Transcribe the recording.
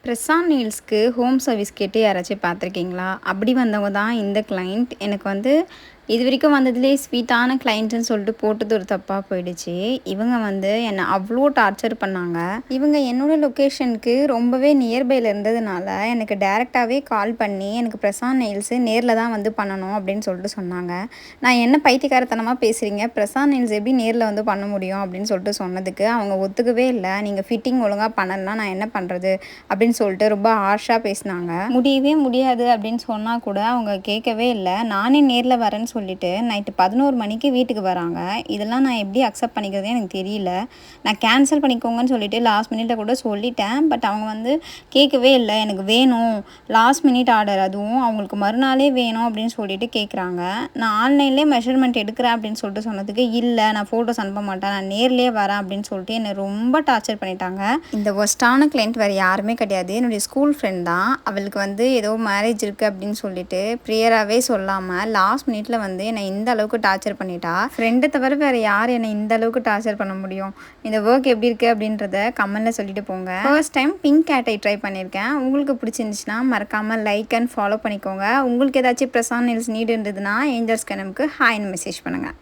பிரசான் நீல்ஸ்க்கு home service கேட்டு யாராச்சும் பார்த்துருக்கீங்களா? அப்படி வந்தவங்க தான் இந்த கிளையண்ட். எனக்கு வந்து இதுவரைக்கும் வந்ததுலேயே ஸ்வீட்டான கிளையண்ட்டுன்னு சொல்லிட்டு போட்டது ஒரு தப்பாக போயிடுச்சு. இவங்க வந்து என்னை அவ்வளோ டார்ச்சர் பண்ணாங்க. இவங்க என்னோட லொக்கேஷனுக்கு ரொம்பவே நியர்பையில் இருந்ததுனால எனக்கு டைரெக்டாகவே கால் பண்ணி எனக்கு பிரசான் நெயில்ஸு நேரில் தான் வந்து பண்ணணும் அப்படின்னு சொல்லிட்டு சொன்னாங்க. நான் என்ன பைத்தியக்காரத்தனமாக பேசுகிறீங்க, பிரசான் நெயில்ஸ் எப்படி நேரில் வந்து பண்ண முடியும் அப்படின்னு சொல்லிட்டு சொன்னதுக்கு அவங்க ஒத்துக்கவே இல்லை. நீங்கள் ஃபிட்டிங் ஒழுங்காக பண்ணலன்னா நான் என்ன பண்ணுறது அப்படின்னு சொல்லிட்டு ரொம்ப ஹார்ஷாக பேசினாங்க. முடியவே முடியாது அப்படின்னு சொன்னால் கூட அவங்க கேட்கவே இல்லை. நானே நேரில் வரேன்னு சொல்லிட்டு நைட்டு 11 மணிக்கு வீட்டுக்கு வராங்க. இதெல்லாம் நான் எப்படி அக்செப்ட் பண்ணிக்கிறதுனே எனக்கு தெரியல. நான் கேன்சல் பண்ணிக்கோங்கன்னு சொல்லிட்டு லாஸ்ட் மினிட்டில் கூட சொல்லிட்டேன். பட் அவங்க வந்து கேட்கவே இல்லை. எனக்கு வேணும், லாஸ்ட் மினிட் ஆர்டர், அதுவும் அவங்களுக்கு மறுநாளே வேணும் அப்படின்னு சொல்லிட்டு கேட்குறாங்க. நான் ஆன்லைன்லேயே மெஷர்மெண்ட் எடுக்கிறேன் அப்படின்னு சொல்லிட்டு சொன்னதுக்கு இல்லை, நான் ஃபோட்டோஸ் அனுப்ப மாட்டேன், நான் நேர்லேயே வரேன் அப்படின்னு சொல்லிட்டு என்னை ரொம்ப டார்ச்சர் பண்ணிட்டாங்க. இந்த ஒஸ்ட்டான கிளைண்ட் வேறு யாருமே கிடையாது, என்னுடைய ஸ்கூல் ஃப்ரெண்ட் தான். அவளுக்கு வந்து ஏதோ மேரேஜ் இருக்குது அப்படின்னு சொல்லிட்டு ப்ரியராகவே சொல்லாமல் லாஸ்ட் மினிட்ல வந்து என்னை இந்த அளவுக்கு டார்ச்சர் பண்ணிட்டா. ஃப்ரெண்டை தவிர வேறு யார் என்னை இந்த அளவுக்கு டார்ச்சர் பண்ண முடியும்? இந்த ஒர்க் எப்படி இருக்குது அப்படின்றத கமெண்ட்டில் சொல்லிட்டு போங்க. ஃபர்ஸ்ட் டைம் பிங்க் கேட்டை ட்ரை பண்ணியிருக்கேன். உங்களுக்கு பிடிச்சிருந்துச்சுன்னா மறக்காமல் லைக் அண்ட் ஃபாலோ பண்ணிக்கோங்க. உங்களுக்கு ஏதாச்சும் பிரசான் நெயில்ஸ் நீட் இருந்ததுன்னா ஏஞ்சல்ஸ் கனமுக்கு ஹாய்னு மெசேஜ் பண்ணுங்கள்.